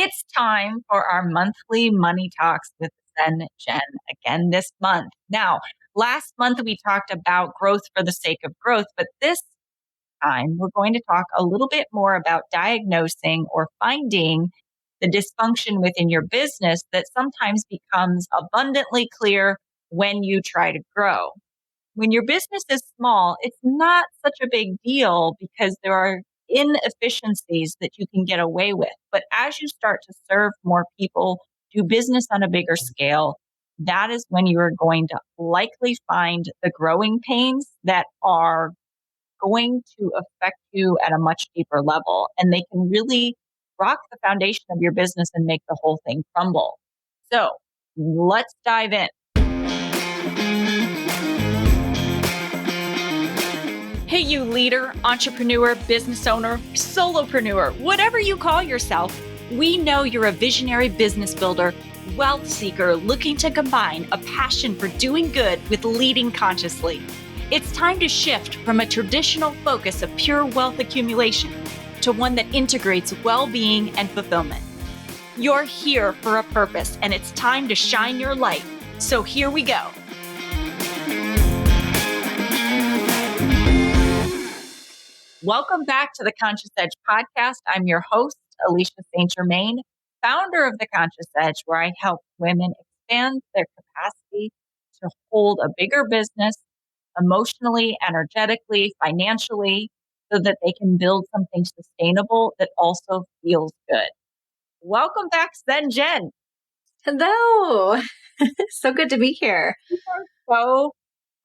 It's time for our monthly money talks with Zen Jenn again this month. Now, last month we talked about growth for the sake of growth, but this time we're going to talk a little bit more about diagnosing or finding the dysfunction within your business that sometimes becomes abundantly clear when you try to grow. When your business is small, it's not such a big deal because there are inefficiencies that you can get away with. But as you start to serve more people, do business on a bigger scale, that is when you are going to likely find the growing pains that are going to affect you at a much deeper level. And they can really rock the foundation of your business and make the whole thing crumble. So let's dive in. Hey, you leader, entrepreneur, business owner, solopreneur, whatever you call yourself, we know you're a visionary business builder, wealth seeker looking to combine a passion for doing good with leading consciously. It's time to shift from a traditional focus of pure wealth accumulation to one that integrates well-being and fulfillment. You're here for a purpose, and it's time to shine your light. So here we go. Welcome back to the Conscious Edge podcast. I'm your host, Alicia St. Germain, founder of the Conscious Edge, where I help women expand their capacity to hold a bigger business emotionally, energetically, financially, so that they can build something sustainable that also feels good. Welcome back, Zen Jenn. Hello. So good to be here. You are so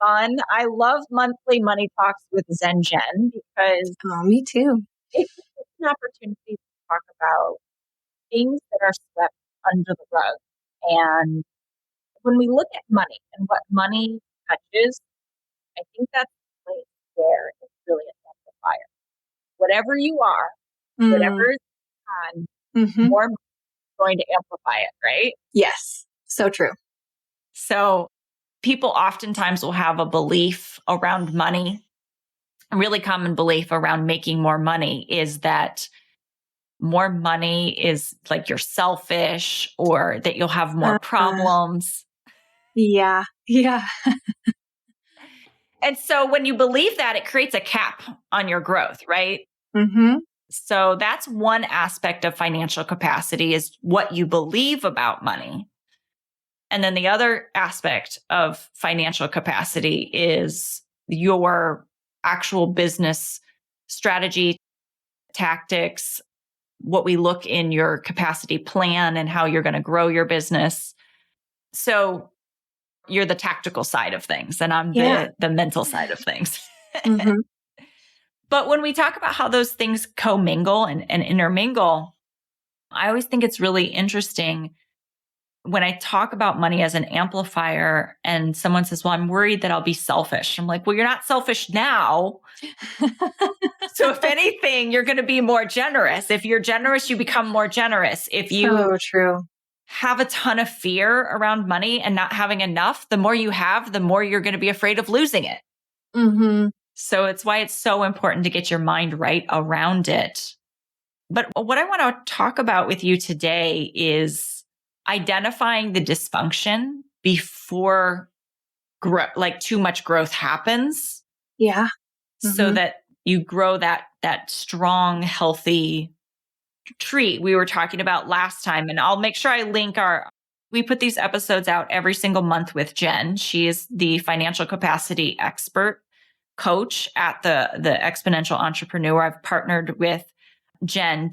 fun. I love monthly money talks with Zen Jenn because me too. it's an opportunity to talk about things that are swept under the rug. And when we look at money and what money touches, I think that's the place where it's really an amplifier. Whatever you are, whatever is on, more money is going to amplify it, right? Yes, so true. So people oftentimes will have a belief around money. A really common belief around making more money is that more money is like you're selfish or that you'll have more problems. Yeah. And so when you believe that, it creates a cap on your growth, right? Mm-hmm. So that's one aspect of financial capacity is what you believe about money. And then the other aspect of financial capacity is your actual business strategy, tactics, what we look in your capacity plan and how you're going to grow your business. So you're the tactical side of things and I'm the mental side of things. Mm-hmm. But when we talk about how those things commingle and intermingle, I always think it's really interesting when I talk about money as an amplifier and someone says, well, I'm worried that I'll be selfish. I'm like, well, you're not selfish now. So if anything, you're going to be more generous. If you're generous, you become more generous. If you have a ton of fear around money and not having enough, the more you have, the more you're going to be afraid of losing it. Mm-hmm. So it's why it's so important to get your mind right around it. But what I want to talk about with you today is identifying the dysfunction before too much growth happens. Yeah. So that you grow that strong, healthy tree we were talking about last time. And I'll make sure I link we put these episodes out every single month with Jenn. She is the financial capacity expert coach at the Exponential Entrepreneur. I've partnered with Jenn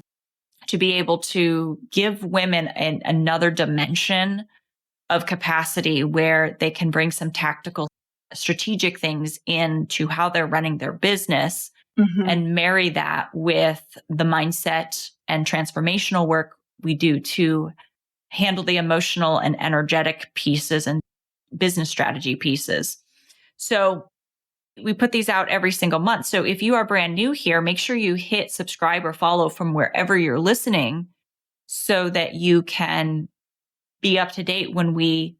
to be able to give women another dimension of capacity where they can bring some tactical, strategic things into how they're running their business and marry that with the mindset and transformational work we do to handle the emotional and energetic pieces and business strategy pieces. So we put these out every single month. So if you are brand new here, make sure you hit subscribe or follow from wherever you're listening so that you can be up to date when we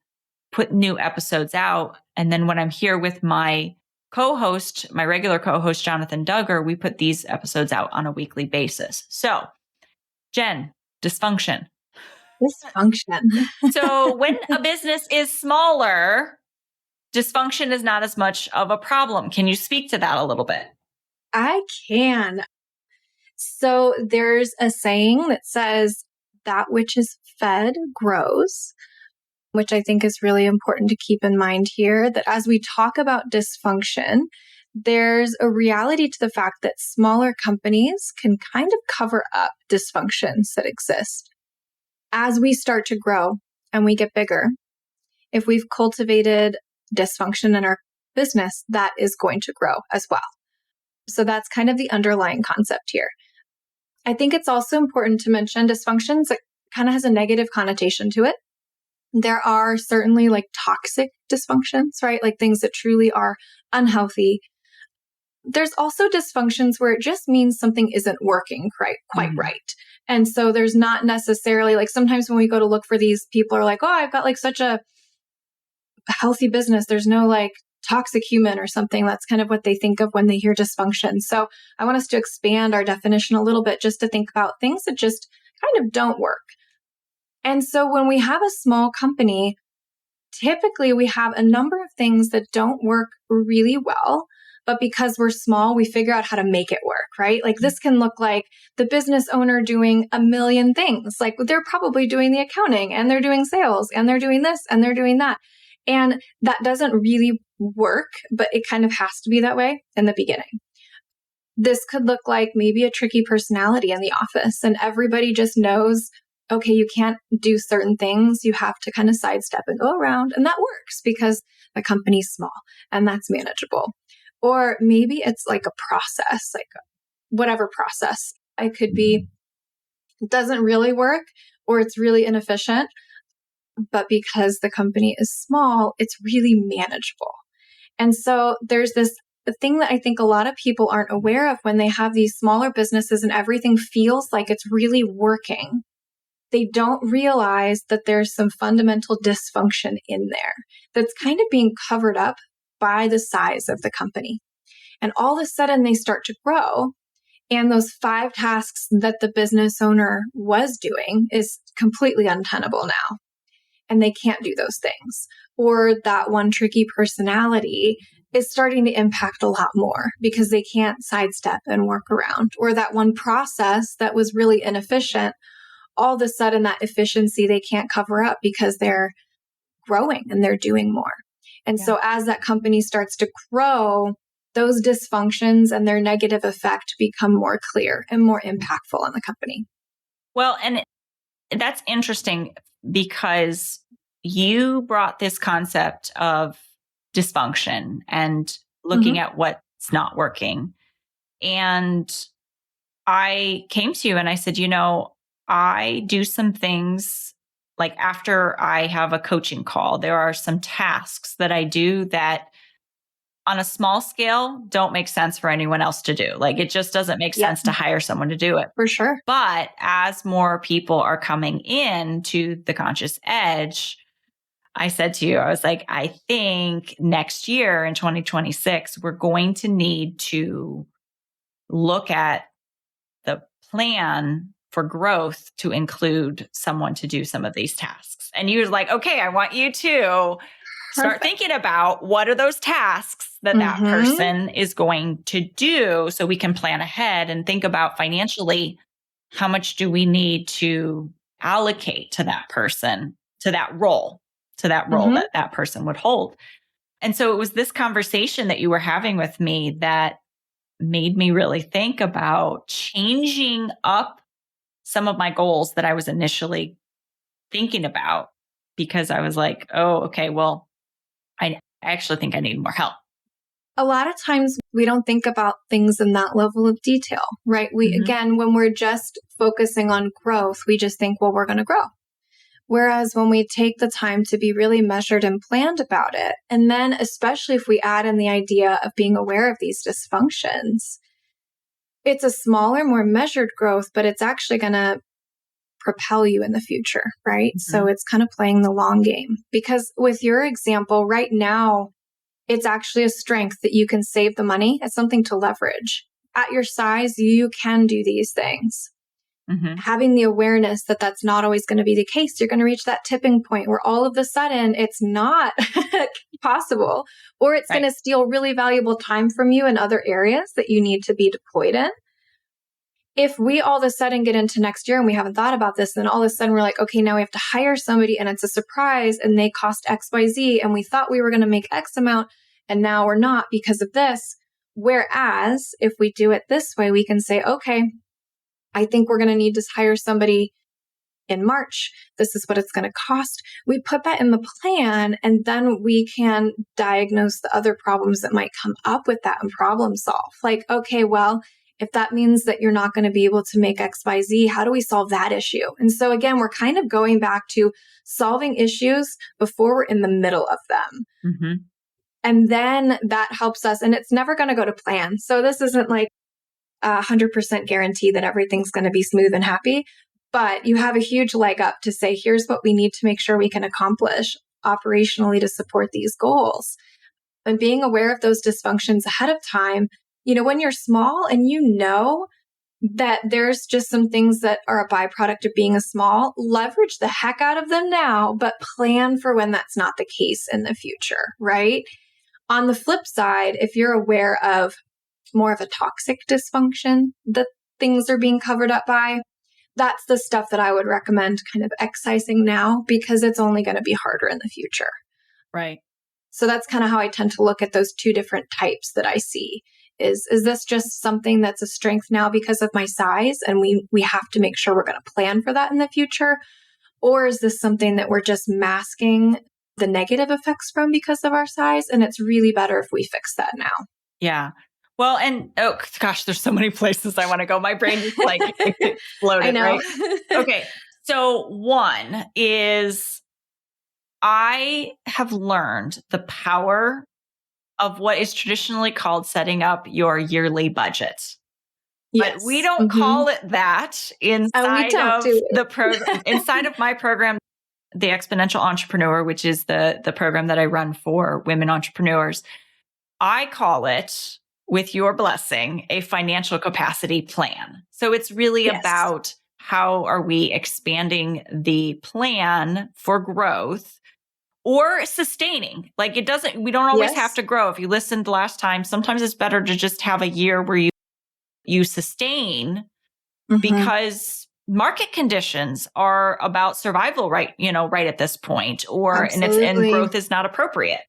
put new episodes out. And then when I'm here with my co-host, my regular co-host, Jonathan Duggar, we put these episodes out on a weekly basis. So Jenn, dysfunction. Dysfunction. So when a business is smaller, dysfunction is not as much of a problem. Can you speak to that a little bit? I can. So there's a saying that says, that which is fed grows, which I think is really important to keep in mind here, that as we talk about dysfunction, there's a reality to the fact that smaller companies can kind of cover up dysfunctions that exist. As we start to grow and we get bigger, if we've cultivated dysfunction in our business, that is going to grow as well. So that's kind of the underlying concept here. I think it's also important to mention dysfunctions, it kind of has a negative connotation to it. There are certainly like toxic dysfunctions, right? Like things that truly are unhealthy. There's also dysfunctions where it just means something isn't working quite right. And so there's not necessarily like sometimes when we go to look for these, people are like, oh, I've got like such a healthy business. There's no like toxic human or something. That's kind of what they think of when they hear dysfunction. So I want us to expand our definition a little bit just to think about things that just kind of don't work. And so when we have a small company, typically we have a number of things that don't work really well, but because we're small, we figure out how to make it work, right? Like this can look like the business owner doing a million things. Like they're probably doing the accounting and they're doing sales and they're doing this and they're doing that. And that doesn't really work, but it kind of has to be that way in the beginning. This could look like maybe a tricky personality in the office and everybody just knows, okay, you can't do certain things. You have to kind of sidestep and go around. And that works because the company's small and that's manageable. Or maybe it's like a process, like whatever process. It could be, it doesn't really work or it's really inefficient. But because the company is small, it's really manageable. And so there's this thing that I think a lot of people aren't aware of when they have these smaller businesses and everything feels like it's really working. They don't realize that there's some fundamental dysfunction in there that's kind of being covered up by the size of the company. And all of a sudden they start to grow. And those 5 tasks that the business owner was doing is completely untenable now. And they can't do those things. Or that one tricky personality is starting to impact a lot more because they can't sidestep and work around. Or that one process that was really inefficient, all of a sudden that efficiency they can't cover up because they're growing and they're doing more. And so as that company starts to grow, those dysfunctions and their negative effect become more clear and more impactful on the company. Well, and that's interesting because you brought this concept of dysfunction and looking at what's not working. And I came to you and I said, I do some things like after I have a coaching call, there are some tasks that I do that on a small scale don't make sense for anyone else to do. Like it just doesn't make sense to hire someone to do it. For sure. But as more people are coming in to the conscious edge, I said to you, I was like, I think next year in 2026, we're going to need to look at the plan for growth to include someone to do some of these tasks. And you were like, okay, I want you to start thinking about what are those tasks that that person is going to do so we can plan ahead and think about financially, how much do we need to allocate to that person, to that role that that person would hold. And so it was this conversation that you were having with me that made me really think about changing up some of my goals that I was initially thinking about because I was like, oh, okay, well, I actually think I need more help. A lot of times we don't think about things in that level of detail, right? Again, when we're just focusing on growth, we just think, well, we're going to grow. Whereas when we take the time to be really measured and planned about it, and then especially if we add in the idea of being aware of these dysfunctions, it's a smaller, more measured growth, but it's actually going to propel you in the future, right? So it's kind of playing the long game. Because with your example, right now, it's actually a strength that you can save the money. It's something to leverage. At your size, you can do these things. Mm-hmm. Having the awareness that that's not always going to be the case, you're going to reach that tipping point where all of a sudden it's not possible, or it's Right. going to steal really valuable time from you in other areas that you need to be deployed in. If we all of a sudden get into next year and we haven't thought about this, then all of a sudden we're like, okay, now we have to hire somebody and it's a surprise and they cost XYZ and we thought we were going to make X amount and now we're not because of this. Whereas if we do it this way, we can say, okay, I think we're going to need to hire somebody in March. This is what it's going to cost. We put that in the plan, and then we can diagnose the other problems that might come up with that and problem solve. Like, okay, well, if that means that you're not going to be able to make XYZ, how do we solve that issue? And so again, we're kind of going back to solving issues before we're in the middle of them. Mm-hmm. And then that helps us, and it's never going to go to plan. So this isn't like 100% guarantee that everything's going to be smooth and happy, but you have a huge leg up to say, here's what we need to make sure we can accomplish operationally to support these goals. And being aware of those dysfunctions ahead of time, when you're small and that there's just some things that are a byproduct of being a small, leverage the heck out of them now, but plan for when that's not the case in the future, right? On the flip side, if you're aware of more of a toxic dysfunction that things are being covered up by, that's the stuff that I would recommend kind of excising now, because it's only going to be harder in the future. Right. So that's kind of how I tend to look at those two different types that I see. Is this just something that's a strength now because of my size and we have to make sure we're going to plan for that in the future? Or is this something that we're just masking the negative effects from because of our size? And it's really better if we fix that now. Yeah. Well, and oh gosh, there's so many places I want to go. My brain is like exploded, I know. right? Okay. So one is I have learned the power of what is traditionally called setting up your yearly budget. Yes. But we don't call it that inside of the program, inside of my program, the Exponential Entrepreneur, which is the program that I run for women entrepreneurs. I call it, with your blessing, a financial capacity plan. So it's really about how are we expanding the plan for growth or sustaining. Like we don't always have to grow. If you listened last time, sometimes it's better to just have a year where you sustain, because market conditions are about survival, right at this point, and growth is not appropriate,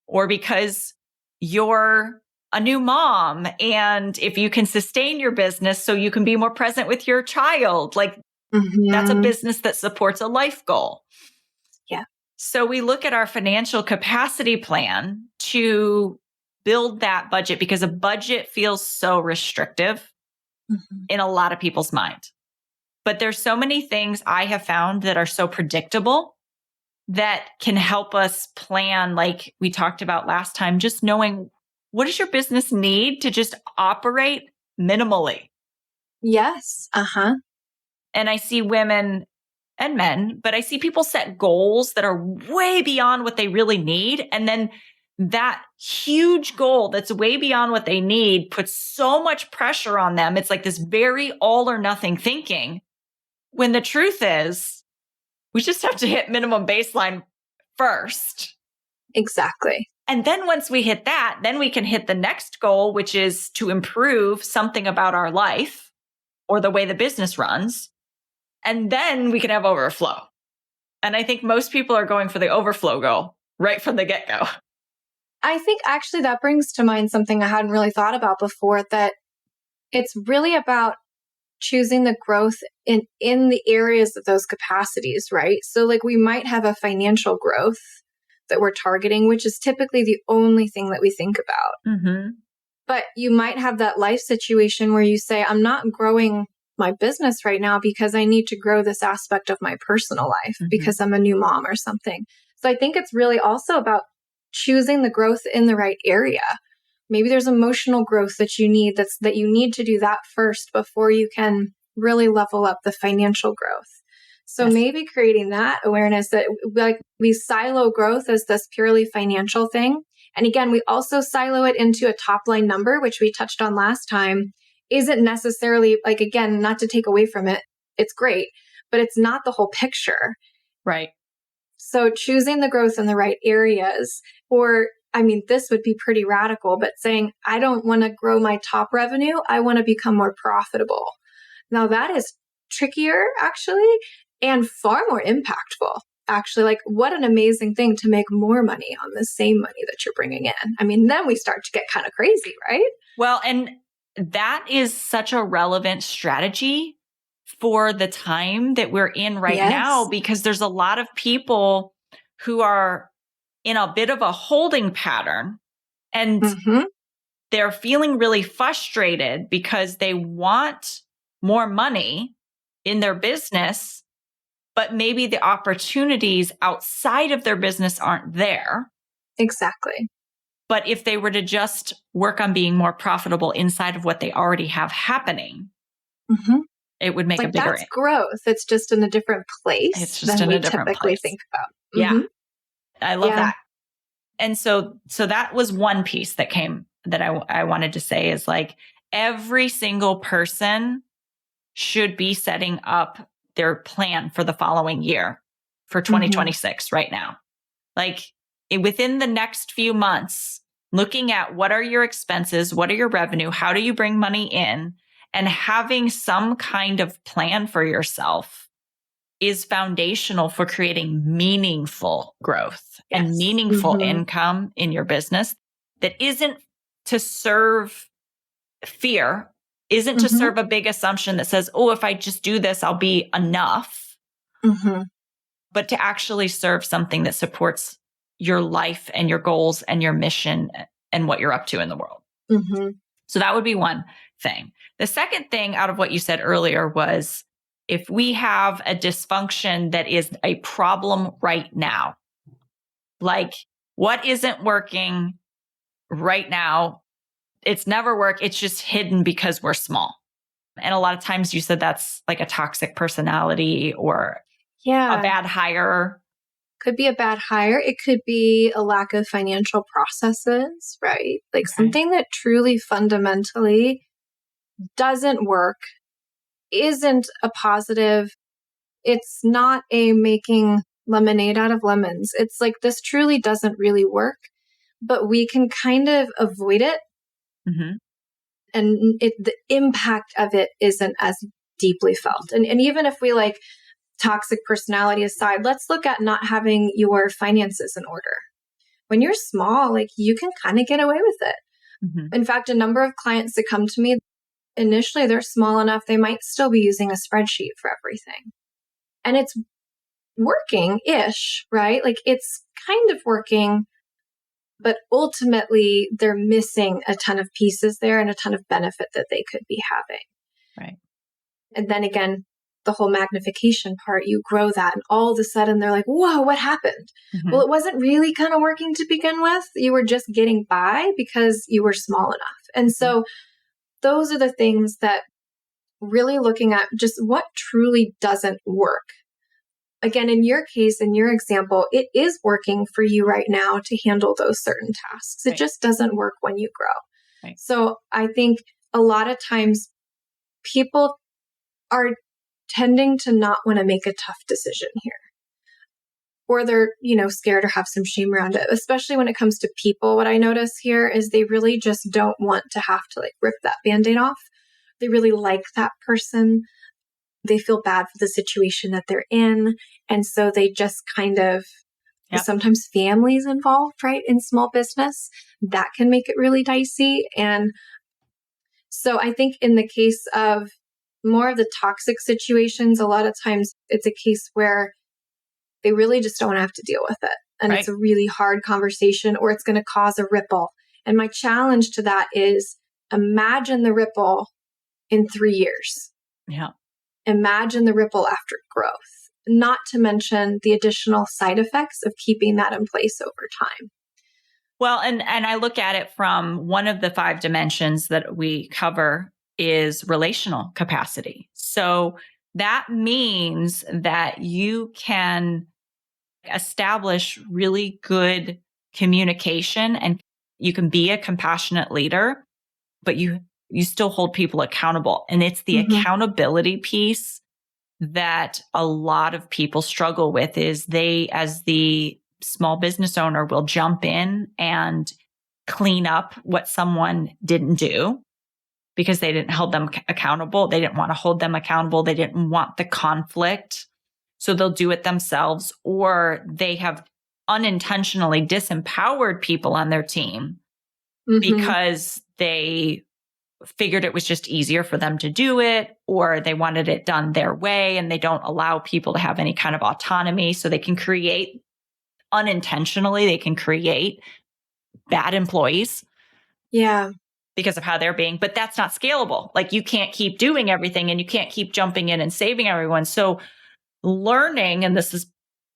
or because you're a new mom. And if you can sustain your business so you can be more present with your child, that's a business that supports a life goal. Yeah. So we look at our financial capacity plan to build that budget, because a budget feels so restrictive in a lot of people's mind. But there's so many things I have found that are so predictable that can help us plan, like we talked about last time, just knowing what does your business need to just operate minimally. Yes. And I see women and men, but I see people set goals that are way beyond what they really need. And then that huge goal that's way beyond what they need puts so much pressure on them. It's like this very all or nothing thinking, when the truth is we just have to hit minimum baseline first. Exactly. And then once we hit that, then we can hit the next goal, which is to improve something about our life or the way the business runs. And then we can have overflow. And I think most people are going for the overflow goal right from the get-go. I think actually that brings to mind something I hadn't really thought about before, that it's really about choosing the growth in the areas of those capacities, right? So like we might have a financial growth that we're targeting, which is typically the only thing that we think about. But you might have that life situation where you say, I'm not growing my business right now because I need to grow this aspect of my personal life because I'm a new mom or something. So I think it's really also about choosing the growth in the right area. Maybe there's emotional growth that you need, that you need to do that first before you can really level up the financial growth. So maybe creating that awareness that we silo growth as this purely financial thing. And again, we also silo it into a top line number, which we touched on last time, isn't necessarily, again, not to take away from it, it's great, but it's not the whole picture. Right. So choosing the growth in the right areas, or this would be pretty radical, but saying, I don't want to grow my top revenue. I want to become more profitable. Now that is trickier actually, and far more impactful. Actually, like what an amazing thing to make more money on the same money that you're bringing in. Then we start to get kind of crazy, right? Well, and that is such a relevant strategy for the time that we're in right now, because there's a lot of people who are in a bit of a holding pattern, and they're feeling really frustrated because they want more money in their business, but maybe the opportunities outside of their business aren't there. Exactly. But if they were to just work on being more profitable inside of what they already have happening, it would make a bigger that's growth. It's just in a different place than we typically think about. Yeah. I love that. And so that was one piece that came that I wanted to say is like every single person should be setting up their plan for the following year for 2026 right now. Like within the next few months, looking at what are your expenses, what are your revenue, how do you bring money in, and having some kind of plan for yourself is foundational for creating meaningful growth and meaningful income in your business that isn't to serve fear, isn't to serve a big assumption that says, oh, if I just do this, I'll be enough, but to actually serve something that supports your life and your goals and your mission and what you're up to in the world. So that would be one thing. The second thing out of what you said earlier was, if we have a dysfunction that is a problem right now, like what isn't working right now, it's never worked. It's just hidden because we're small. And a lot of times you said that's like a toxic personality or a bad hire. Could be a bad hire. It could be a lack of financial processes, right? Like something that truly fundamentally doesn't work, isn't a positive. It's not a making lemonade out of lemons. It's like, this truly doesn't really work, but we can kind of avoid it. And the impact of it isn't as deeply felt. And even if we like toxic personality aside, let's look at not having your finances in order. When you're small, like you can kind of get away with it. In fact, a number of clients that come to me, initially they're small enough, they might still be using a spreadsheet for everything. And it's working-ish, right? Like it's kind of working, but ultimately they're missing a ton of pieces there and a ton of benefit that they could be having. Right. And then again, the whole magnification part, you grow that and all of a sudden they're like, whoa, what happened? Well, it wasn't really kind of working to begin with. You were just getting by because you were small enough. And so those are the things that really looking at just what truly doesn't work. Again, in your case, in your example, it is working for you right now to handle those certain tasks. It just doesn't work when you grow. So I think a lot of times people are tending to not want to make a tough decision here. Or they're, scared or have some shame around it, especially when it comes to people. What I notice here is they really just don't want to have to like rip that Band-Aid off. They really like that person. They feel bad for the situation that they're in. And so they just kind of, sometimes families involved, right, in small business, that can make it really dicey. And so I think in the case of more of the toxic situations, a lot of times it's a case where they really just don't have to deal with it. And it's a really hard conversation, or it's going to cause a ripple. And my challenge to that is imagine the ripple in 3 years. Imagine the ripple after growth, not to mention the additional side effects of keeping that in place over time. Well, and I look at it from one of the 5 dimensions that we cover is relational capacity. So that means that you can establish really good communication and you can be a compassionate leader, but you still hold people accountable. And it's the accountability piece that a lot of people struggle with is they, as the small business owner, will jump in and clean up what someone didn't do because they didn't hold them accountable. They didn't want to hold them accountable. They didn't want the conflict. So they'll do it themselves, or they have unintentionally disempowered people on their team because they figured it was just easier for them to do it, or they wanted it done their way, and they don't allow people to have any kind of autonomy. So they can create unintentionally, they can create bad employees. Yeah. Because of how they're being, but that's not scalable. Like, you can't keep doing everything and you can't keep jumping in and saving everyone. So learning, and this is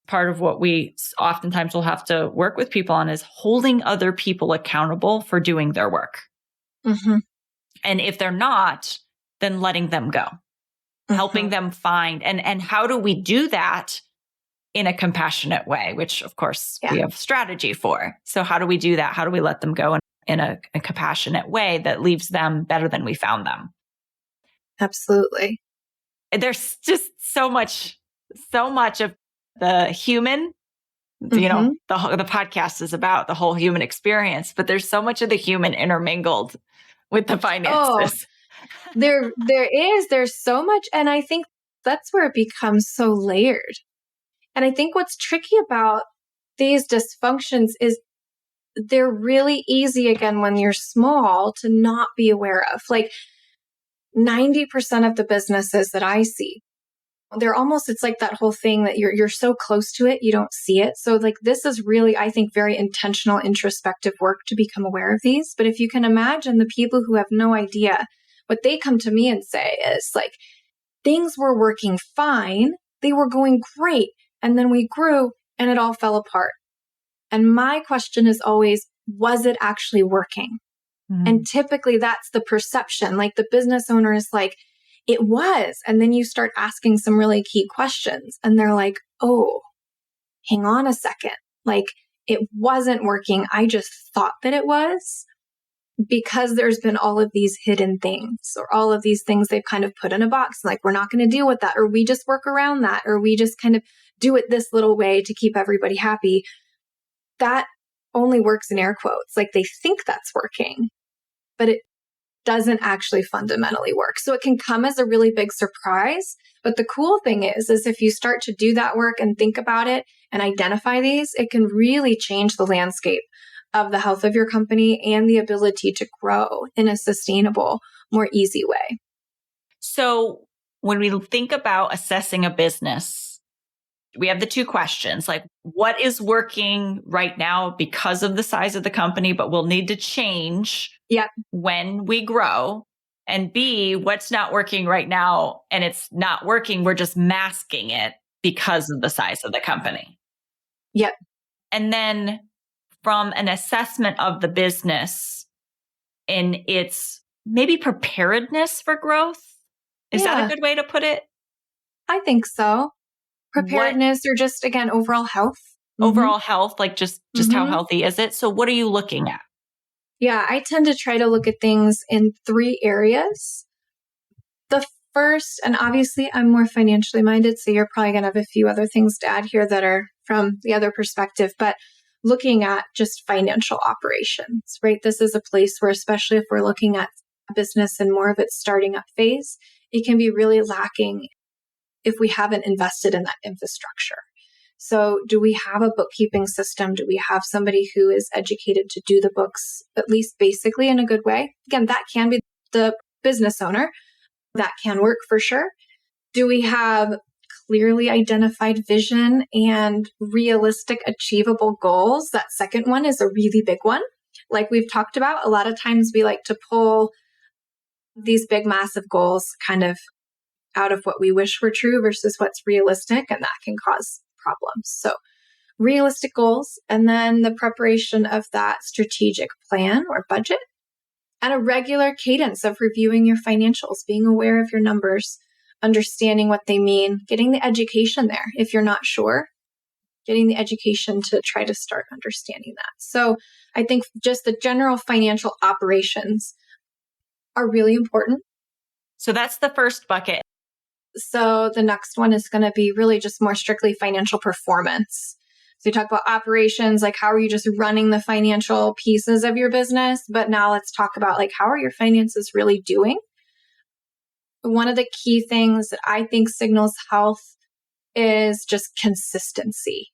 part of what we oftentimes will have to work with people on, is holding other people accountable for doing their work. And if they're not, then letting them go, helping them find, and how do we do that in a compassionate way, which of course we have strategy for. So how do we do that? How do we let them go in a compassionate way that leaves them better than we found them? Absolutely. There's just so much of the human, you know, the podcast is about the whole human experience, but there's so much of the human intermingled with the finances. There's so much. And I think that's where it becomes so layered. And I think what's tricky about these dysfunctions is they're really easy, again, when you're small, to not be aware of. Like 90% of the businesses that I see, they're almost, it's like that whole thing that you're so close to it, you don't see it. So like, this is really, I think, very intentional, introspective work to become aware of these. But if you can imagine the people who have no idea, what they come to me and say is like, things were working fine. They were going great. And then we grew and it all fell apart. And my question is always, was it actually working? And typically that's the perception. Like the business owner is like, it was. And then you start asking some really key questions and they're like, oh, hang on a second. Like it wasn't working. I just thought that it was, because there's been all of these hidden things, or all of these things they've kind of put in a box. Like, we're not going to deal with that, or we just work around that, or we just kind of do it this little way to keep everybody happy. That only works in air quotes. Like they think that's working, but it doesn't actually fundamentally work. So it can come as a really big surprise. But the cool thing is if you start to do that work and think about it and identify these, it can really change the landscape of the health of your company and the ability to grow in a sustainable, more easy way. So when we think about assessing a business, we have the two questions, like what is working right now because of the size of the company, but will need to change when we grow. And B, what's not working right now and it's not working, we're just masking it because of the size of the company. Yep. And then from an assessment of the business in its maybe preparedness for growth, is that a good way to put it? I think so. Preparedness, or just, again, overall health. Overall health, like just how healthy is it? So what are you looking at? Yeah, I tend to try to look at things in 3 areas. The first, and obviously I'm more financially minded, so you're probably going to have a few other things to add here that are from the other perspective, but looking at just financial operations, right? This is a place where, especially if we're looking at a business in more of its starting up phase, it can be really lacking if we haven't invested in that infrastructure. So do we have a bookkeeping system? Do we have somebody who is educated to do the books, at least basically in a good way? Again, that can be the business owner. That can work for sure. Do we have clearly identified vision and realistic, achievable goals? That second one is a really big one. Like we've talked about, a lot of times we like to pull these big, massive goals kind of out of what we wish were true versus what's realistic, and that can cause problems. So realistic goals, and then the preparation of that strategic plan or budget, and a regular cadence of reviewing your financials, being aware of your numbers, understanding what they mean, getting the education there. If you're not sure, getting the education to try to start understanding that. So I think just the general financial operations are really important. So that's the first bucket. So the next one is going to be really just more strictly financial performance. So you talk about operations, like how are you just running the financial pieces of your business? But now let's talk about like, how are your finances really doing? One of the key things that I think signals health is just consistency.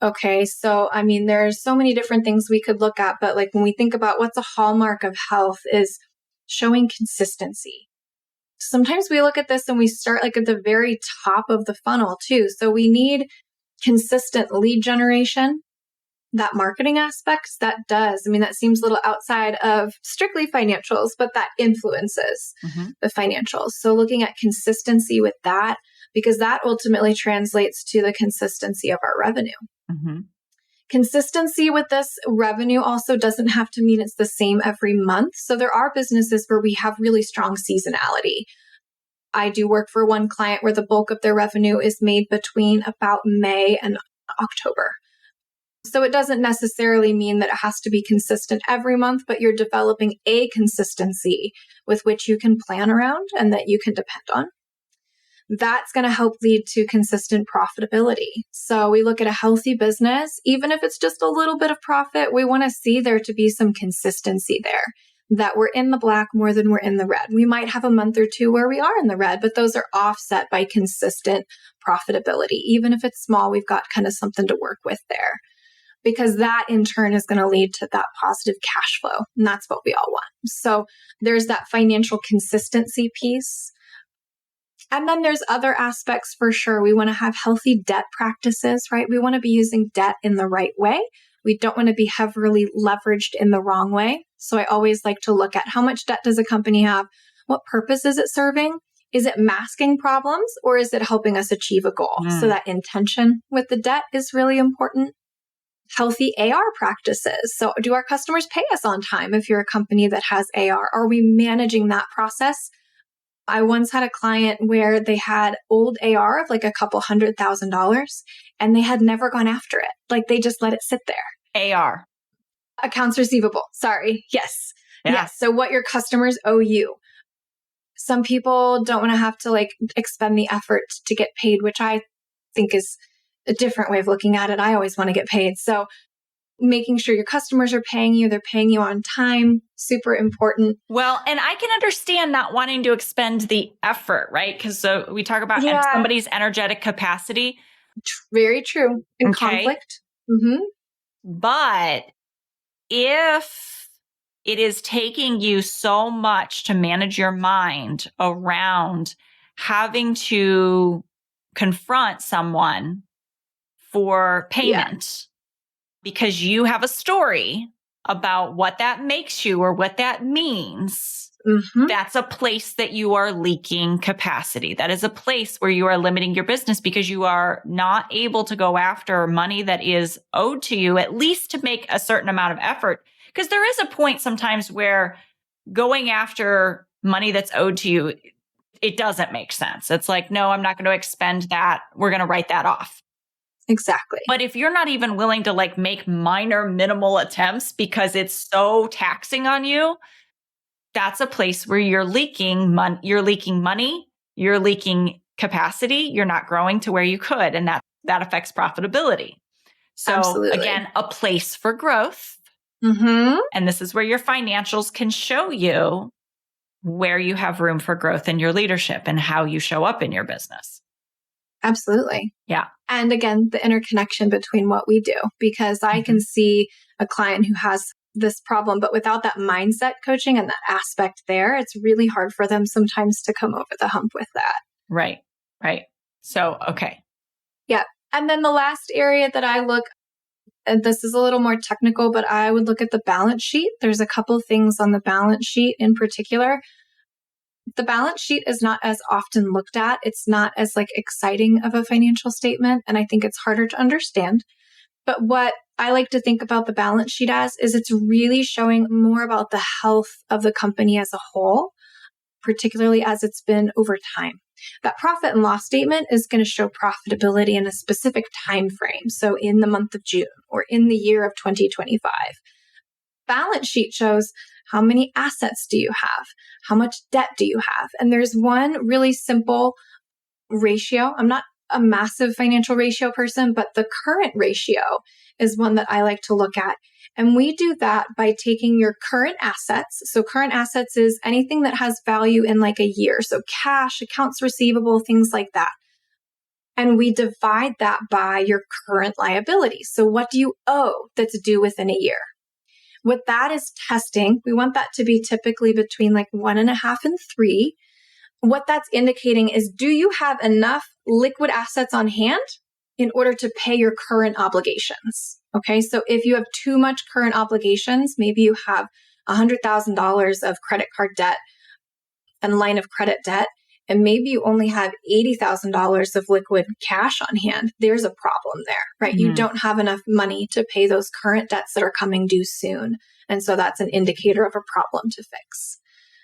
Okay. So, I mean, there's so many different things we could look at, but like when we think about what's a hallmark of health is showing consistency. Sometimes we look at this and we start like at the very top of the funnel too. So we need consistent lead generation, that marketing aspects that does. I mean, that seems a little outside of strictly financials, but that influences the financials. So looking at consistency with that, because that ultimately translates to the consistency of our revenue. Consistency with this revenue also doesn't have to mean it's the same every month. So there are businesses where we have really strong seasonality. I do work for one client where the bulk of their revenue is made between about May and October. So it doesn't necessarily mean that it has to be consistent every month, but you're developing a consistency with which you can plan around and that you can depend on. That's going to help lead to consistent profitability. So we look at a healthy business, even if it's just a little bit of profit, we want to see there to be some consistency there, that we're in the black more than we're in the red. We might have a month or two where we are in the red, but those are offset by consistent profitability. Even if it's small, we've got kind of something to work with there, because that in turn is going to lead to that positive cash flow. And that's what we all want. So there's that financial consistency piece. And then there's other aspects for sure. We want to have healthy debt practices, right? We want to be using debt in the right way. We don't want to be heavily leveraged in the wrong way. So I always like to look at how much debt does a company have? What purpose is it serving? Is it masking problems or is it helping us achieve a goal? So that intention with the debt is really important. Healthy AR practices. So do our customers pay us on time if you're a company that has AR? Are we managing that process? I once had a client where they had old AR of like a couple $100,000 and they had never gone after it. Like they just let it sit there. AR. Accounts receivable. Sorry. Yes. Yeah. Yes. So what your customers owe you. Some people don't want to have to like expend the effort to get paid, which I think is a different way of looking at it. I always want to get paid. So making sure your customers are paying you, they're paying you on time, super important. Well, and I can understand not wanting to expend the effort, right? Because so we talk about somebody's energetic capacity. Very true. And conflict. But if it is taking you so much to manage your mind around having to confront someone for payment because you have a story about what that makes you or what that means, that's a place that you are leaking capacity. That is a place where you are limiting your business because you are not able to go after money that is owed to you, at least to make a certain amount of effort. Because there is a point sometimes where going after money that's owed to you, it doesn't make sense. It's like, no, I'm not going to expend that. We're going to write that off. Exactly. But if you're not even willing to like make minor, minimal attempts because it's so taxing on you, that's a place where you're leaking money, you're leaking capacity, you're not growing to where you could. And that affects profitability. So Absolutely. Again, a place for growth. And this is where your financials can show you where you have room for growth in your leadership and how you show up in your business. Absolutely. Yeah. And again, the interconnection between what we do, because I can see a client who has this problem, but without that mindset coaching and that aspect there, it's really hard for them sometimes to come over the hump with that. Right. So, okay. Yeah. And then the last area that I look, and this is a little more technical, but I would look at the balance sheet. There's a couple things on the balance sheet in particular. The balance sheet is not as often looked at. It's not as like exciting of a financial statement. And I think it's harder to understand. But what I like to think about the balance sheet as is it's really showing more about the health of the company as a whole, particularly as it's been over time. That profit and loss statement is going to show profitability in a specific time frame. So in the month of June or in the year of 2025. Balance sheet shows how many assets do you have? How much debt do you have? And there's one really simple ratio. I'm not a massive financial ratio person, but the current ratio is one that I like to look at. And we do that by taking your current assets. So current assets is anything that has value in like a year. So cash, accounts receivable, things like that. And we divide that by your current liabilities. So what do you owe that's due within a year? What that is testing, we want that to be typically between like 1.5 and 3. What that's indicating is, do you have enough liquid assets on hand in order to pay your current obligations? Okay, so if you have too much current obligations, maybe you have $100,000 of credit card debt and line of credit debt, and maybe you only have $80,000 of liquid cash on hand, there's a problem there, right? You don't have enough money to pay those current debts that are coming due soon. And so that's an indicator of a problem to fix.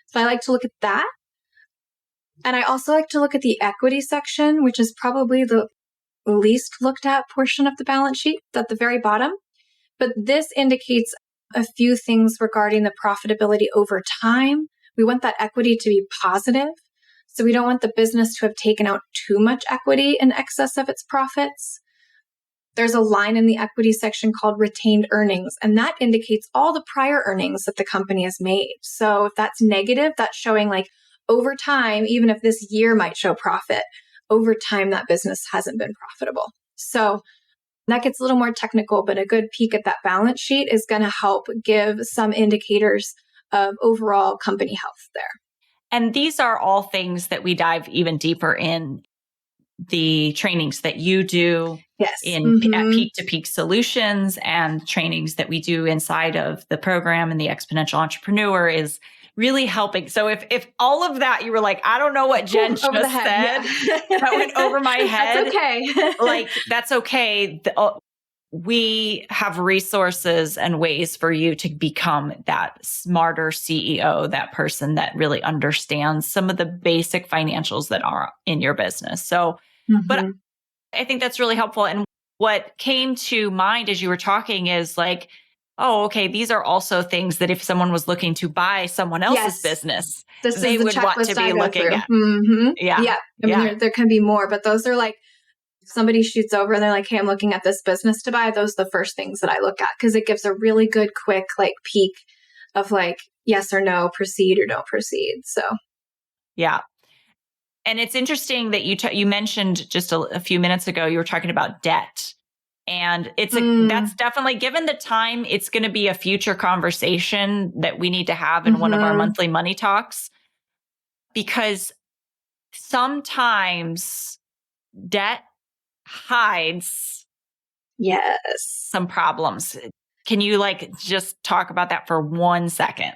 So I like to look at that. And I also like to look at the equity section, which is probably the least looked at portion of the balance sheet at the very bottom. But this indicates a few things regarding the profitability over time. We want that equity to be positive. So we don't want the business to have taken out too much equity in excess of its profits. There's a line in the equity section called retained earnings, and that indicates all the prior earnings that the company has made. So if that's negative, that's showing like over time, even if this year might show profit, over time that business hasn't been profitable. So that gets a little more technical, but a good peek at that balance sheet is going to help give some indicators of overall company health there. And these are all things that we dive even deeper in the trainings that you do at Peak to Peak Solutions, and trainings that we do inside of the program and the Exponential Entrepreneur is really helping. So if all of that, you were like, I don't know what Jenn just said, that went over my head. That's okay. Like, that's okay. We have resources and ways for you to become that smarter CEO, that person that really understands some of the basic financials that are in your business. So, but I think that's really helpful. And what came to mind as you were talking is like, oh, okay, these are also things that if someone was looking to buy someone else's business, they would want to be looking at. Yeah. I mean, there can be more, but those are like, somebody shoots over and they're like, hey, I'm looking at this business to buy. Those are the first things that I look at, because it gives a really good, quick, like peek of like, yes or no, proceed or don't proceed. So, yeah. And it's interesting that you mentioned just a few minutes ago, you were talking about debt. And that's definitely, given the time, it's going to be a future conversation that we need to have in one of our monthly money talks, because sometimes debt hides some problems. Can you just talk about that for 1 second?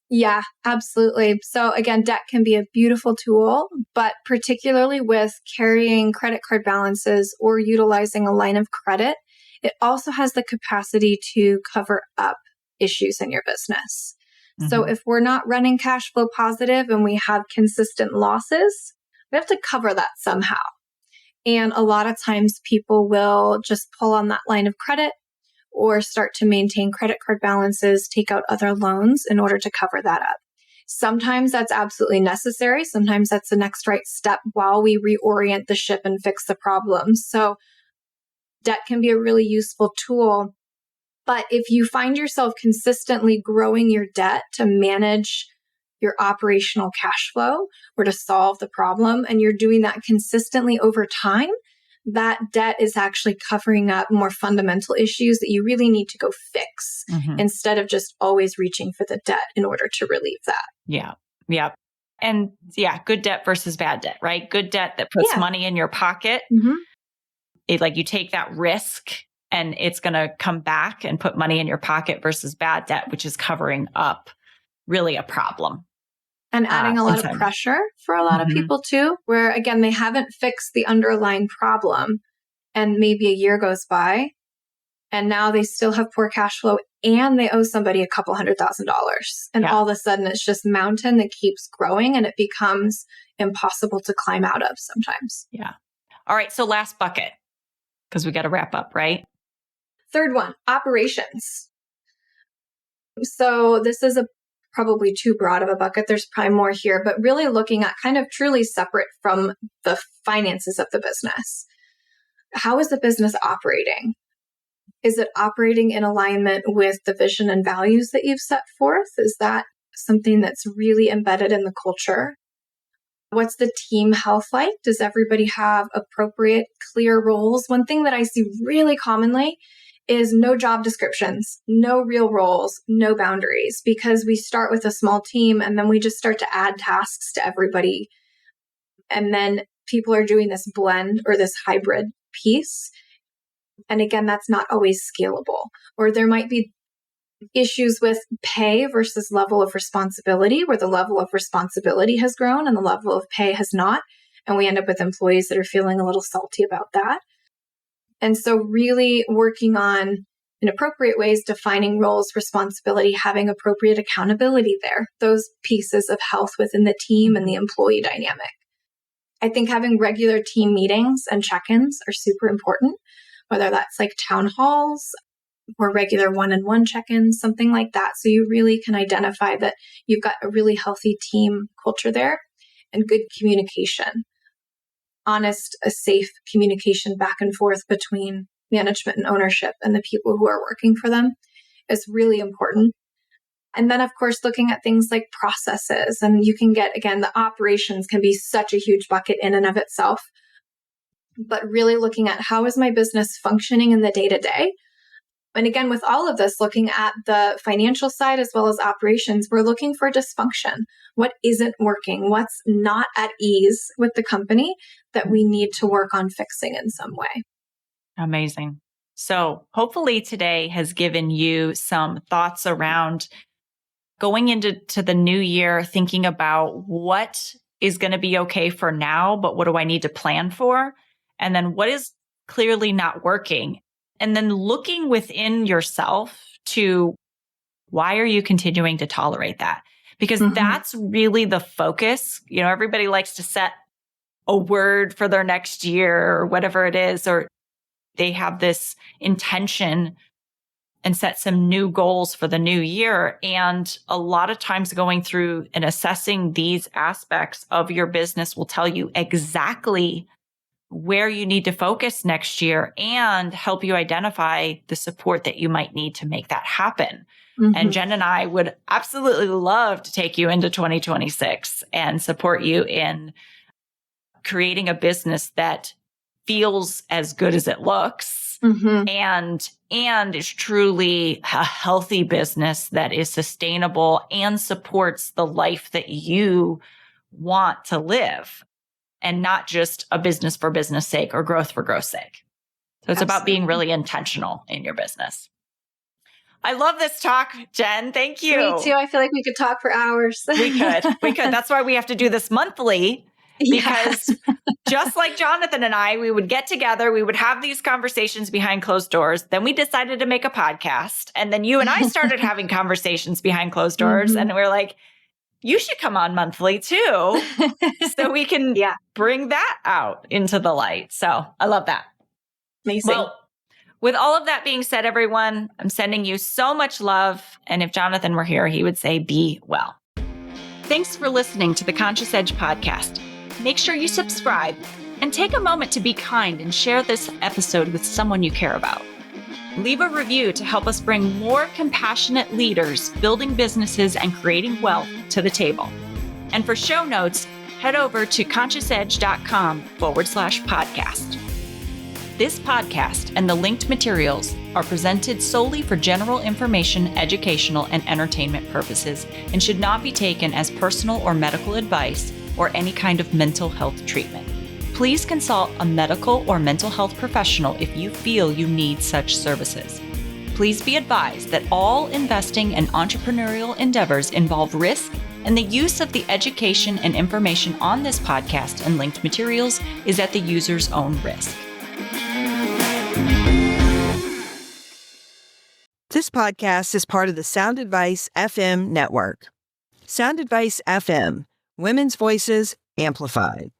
Yeah, absolutely. So again, debt can be a beautiful tool, but particularly with carrying credit card balances or utilizing a line of credit, it also has the capacity to cover up issues in your business. So if we're not running cash flow positive and we have consistent losses, we have to cover that somehow. And a lot of times people will just pull on that line of credit or start to maintain credit card balances, take out other loans in order to cover that up. Sometimes that's absolutely necessary. Sometimes that's the next right step while we reorient the ship and fix the problem. So debt can be a really useful tool. But if you find yourself consistently growing your debt to manage your operational cash flow or to solve the problem, and you're doing that consistently over time, that debt is actually covering up more fundamental issues that you really need to go fix instead of just always reaching for the debt in order to relieve that. Yeah. Yeah. And good debt versus bad debt, right? Good debt that puts money in your pocket. You take that risk and it's going to come back and put money in your pocket, versus bad debt, which is covering up really a problem. And adding a lot of pressure for a lot of people too, where again, they haven't fixed the underlying problem and maybe a year goes by and now they still have poor cash flow and they owe somebody a couple $100,000. And all of a sudden it's just mountain that keeps growing and it becomes impossible to climb out of sometimes. Yeah. All right. So last bucket, because we got to wrap up, right? Third one, operations. So this is a probably too broad of a bucket. There's probably more here, but really looking at kind of truly separate from the finances of the business. How is the business operating? Is it operating in alignment with the vision and values that you've set forth? Is that something that's really embedded in the culture? What's the team health like? Does everybody have appropriate, clear roles? One thing that I see really commonly is no job descriptions, no real roles, no boundaries, because we start with a small team and then we just start to add tasks to everybody. And then people are doing this blend or this hybrid piece. And again, that's not always scalable. Or there might be issues with pay versus level of responsibility, where the level of responsibility has grown and the level of pay has not. And we end up with employees that are feeling a little salty about that. And so really working on, in appropriate ways, defining roles, responsibility, having appropriate accountability there, those pieces of health within the team and the employee dynamic. I think having regular team meetings and check-ins are super important, whether that's like town halls or regular one-on-one check-ins, something like that. So you really can identify that you've got a really healthy team culture there and good communication. Honest, a safe communication back and forth between management and ownership and the people who are working for them is really important. And then, of course, looking at things like processes. And you can get, again, the operations can be such a huge bucket in and of itself. But really looking at how is my business functioning in the day-to-day? And again, with all of this, looking at the financial side as well as operations, we're looking for dysfunction. What isn't working? What's not at ease with the company that we need to work on fixing in some way? Amazing. So hopefully today has given you some thoughts around going into the new year, thinking about what is going to be okay for now, but what do I need to plan for? And then what is clearly not working? And then looking within yourself to why are you continuing to tolerate that? Because that's really the focus. You know, everybody likes to set a word for their next year or whatever it is, or they have this intention and set some new goals for the new year. And a lot of times going through and assessing these aspects of your business will tell you exactly where you need to focus next year and help you identify the support that you might need to make that happen. And Jenn and I would absolutely love to take you into 2026 and support you in creating a business that feels as good as it looks and is truly a healthy business that is sustainable and supports the life that you want to live. And not just a business for business sake or growth for growth's sake. So it's about being really intentional in your business. I love this talk, Jenn. Thank you. Me too. I feel like we could talk for hours. We could. That's why we have to do this monthly, because just like Jonathan and I, we would get together, we would have these conversations behind closed doors. Then we decided to make a podcast. And then you and I started having conversations behind closed doors. And we're like, you should come on monthly too, so we can bring that out into the light. So I love that. Amazing. Well, with all of that being said, everyone, I'm sending you so much love. And if Jonathan were here, he would say, be well. Thanks for listening to the Conscious Edge podcast. Make sure you subscribe and take a moment to be kind and share this episode with someone you care about. Leave a review to help us bring more compassionate leaders building businesses and creating wealth to the table. And for show notes, head over to consciousedge.com/podcast. This podcast and the linked materials are presented solely for general information, educational, and entertainment purposes and should not be taken as personal or medical advice or any kind of mental health treatment. Please consult a medical or mental health professional if you feel you need such services. Please be advised that all investing and entrepreneurial endeavors involve risk, and the use of the education and information on this podcast and linked materials is at the user's own risk. This podcast is part of the Sound Advice FM network. Sound Advice FM, women's voices amplified.